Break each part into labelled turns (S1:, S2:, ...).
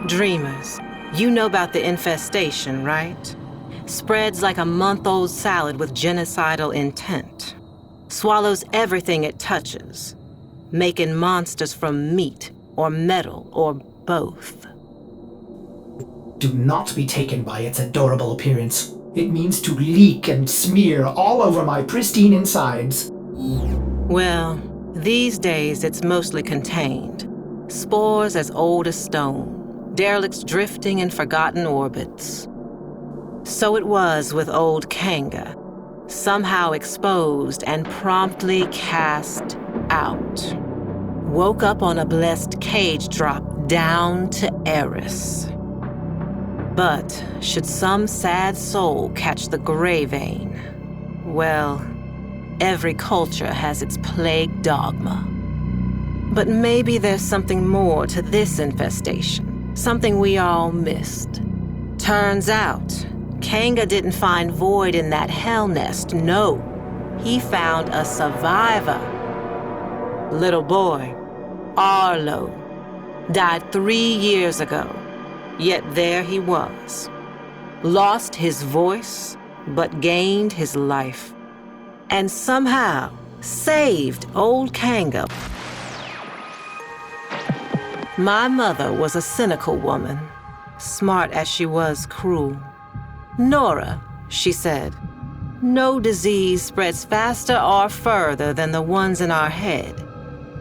S1: Dreamers, you know about the infestation, right? Spreads like a month-old salad with genocidal intent. Swallows everything it touches, making monsters from meat or metal or both.
S2: Do not be taken by its adorable appearance. It means to leak and smear all over my pristine insides.
S1: Well, these days it's mostly contained. Spores as old as stone, derelicts drifting in forgotten orbits. So it was with old Kanga, somehow exposed and promptly cast out. Woke up on a blessed cage drop down to Eris. But should some sad soul catch the gray vein, well, every culture has its plague dogma. But maybe there's something more to this infestation, something we all missed. Turns out, Kanga didn't find void in that hell nest, no. He found a survivor. Little boy, Arlo, died 3 years ago, yet there he was. Lost his voice, but gained his life. And somehow saved old Kanga. My mother was a cynical woman, smart as she was cruel. Nora, she said, no disease spreads faster or further than the ones in our head.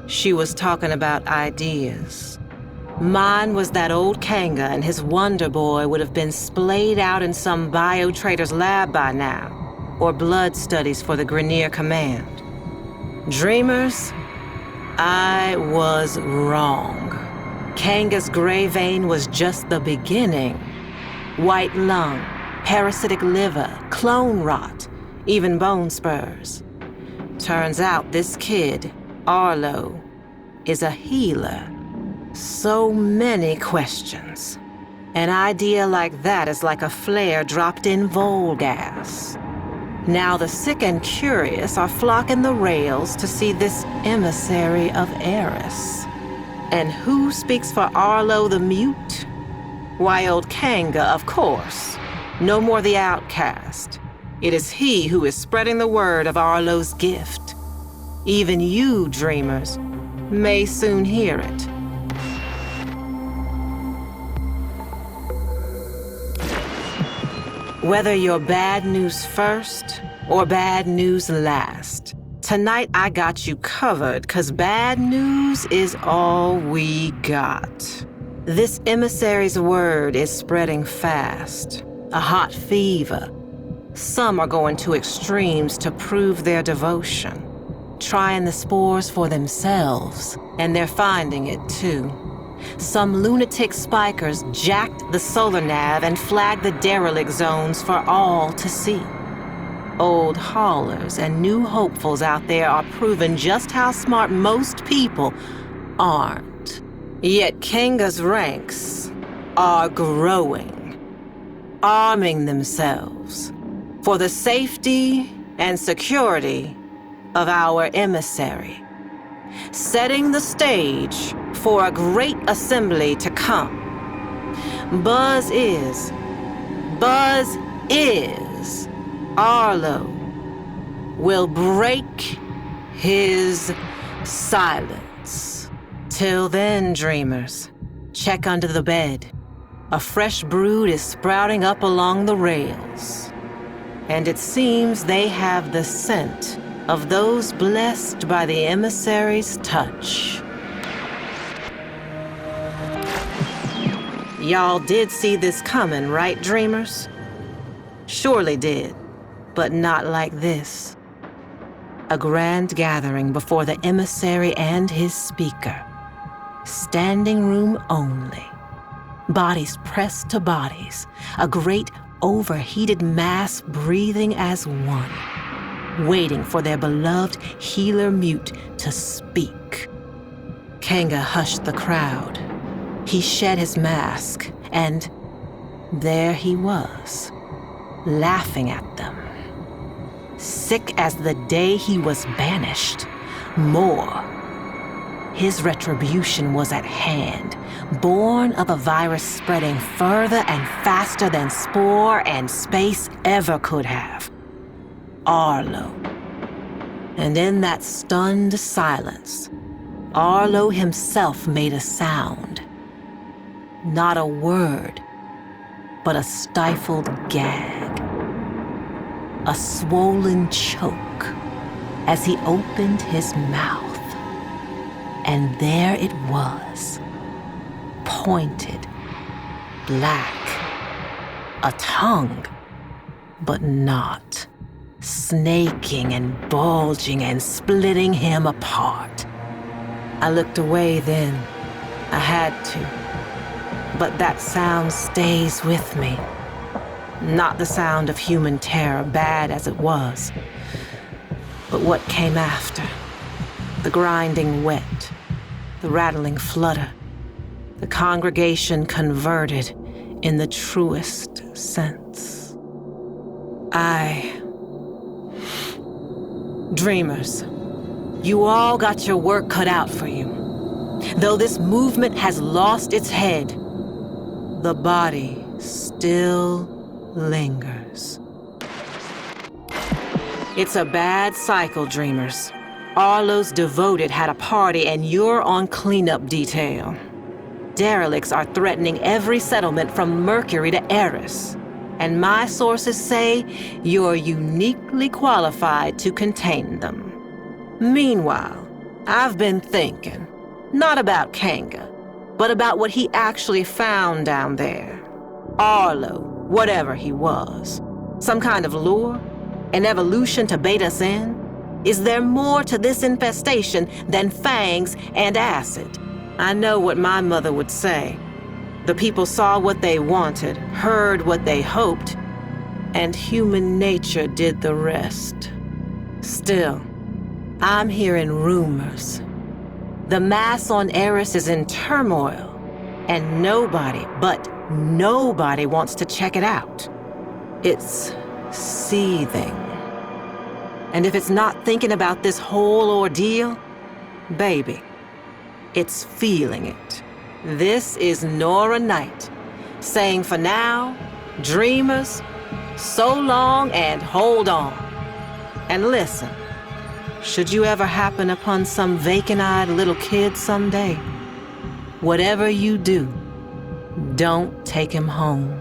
S1: She was talking about ideas. Mine was that old Kanga and his Wonder Boy would have been splayed out in some bio-trader's lab by now, or blood studies for the Grenier Command. Dreamers, I was wrong. Kanga's gray vein was just the beginning. White lung, parasitic liver, clone rot, even bone spurs. Turns out this kid, Arlo, is a healer. So many questions. An idea like that is like a flare dropped in vol gas. Now the sick and curious are flocking the rails to see this emissary of Eris. And who speaks for Arlo the Mute? Why, old Kanga, of course. No more the outcast. It is he who is spreading the word of Arlo's gift. Even you, dreamers, may soon hear it. Whether you're bad news first or bad news last, tonight I got you covered, 'cause bad news is all we got. This emissary's word is spreading fast, a hot fever. Some are going to extremes to prove their devotion, trying the spores for themselves, and they're finding it too. Some lunatic spikers jacked the solar nav and flagged the derelict zones for all to see. Old haulers and new hopefuls out there are proving just how smart most people aren't. Yet Kanga's ranks are growing, arming themselves for the safety and security of our emissary, setting the stage for a great assembly to come. Buzz is, Arlo will break his silence. Till then, dreamers, check under the bed. A fresh brood is sprouting up along the rails. And it seems they have the scent of those blessed by the emissary's touch. Y'all did see this coming, right, dreamers? Surely did, but not like this. A grand gathering before the emissary and his speaker. Standing room only. Bodies pressed to bodies. A great overheated mass breathing as one. Waiting for their beloved healer mute to speak. Kanga hushed the crowd. He shed his mask, and there he was, laughing at them. Sick as the day he was banished. More. His retribution was at hand, born of a virus spreading further and faster than spore and space ever could have. Arlo. And in that stunned silence, Arlo himself made a sound. Not a word, but a stifled gag. A swollen choke as he opened his mouth. And there it was, pointed, black, a tongue, but not, snaking and bulging and splitting him apart. I looked away then. I had to. But that sound stays with me. Not the sound of human terror, bad as it was, but what came after. The grinding wet, the rattling flutter, the congregation converted in the truest sense. Dreamers, you all got your work cut out for you. Though this movement has lost its head, the body still lingers. It's a bad cycle, Dreamers. Arlo's devoted had a party and you're on cleanup detail. Derelicts are threatening every settlement from Mercury to Eris. And my sources say you're uniquely qualified to contain them. Meanwhile, I've been thinking, not about Kanga, but about what he actually found down there. Arlo, whatever he was. Some kind of lure? An evolution to bait us in? Is there more to this infestation than fangs and acid? I know what my mother would say. The people saw what they wanted, heard what they hoped, and human nature did the rest. Still, I'm hearing rumors. The mass on Eris is in turmoil, and nobody, but nobody wants to check it out. It's seething. And if it's not thinking about this whole ordeal, baby, it's feeling it. This is Nora Knight, saying for now, dreamers, so long and hold on. And listen, should you ever happen upon some vacant-eyed little kid someday, whatever you do, don't take him home.